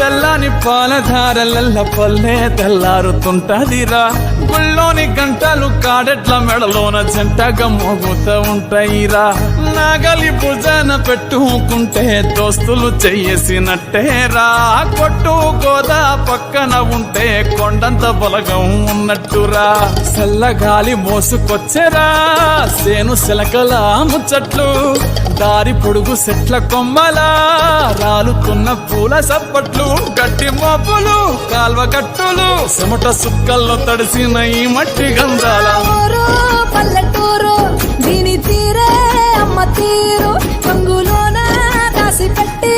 తెల్లని పాలధారలల్ల పల్లె తెల్లారుతుంటదిరా గుళ్ళోని గంటలు కాడెట్ల మెడలోన జంటగా మోగుతూ ఉంటాయిరా నాగలి భుజాన పెట్టుకుంటే దోస్తులు చెయ్యేసినట్టేరా కొట్టు గోదా పక్కన ఉంటే కొండంత బలగం ఉన్నట్టురా చల్లగాలి మోసుకొచ్చెరా సేను శిలకల ముచ్చట్లు దారి పొడుగు చెట్ల కొమ్మలా రాలుతున్న పూల సప్పట్లు గట్టి మోపులు కాల్వ కట్టులు చెమట సుక్కల్లో తడిసిన ఈ మట్టి గంధాల పల్లెటూరు దీని తీరే అమ్మ తీరు కంగులోన దాసి పెట్టి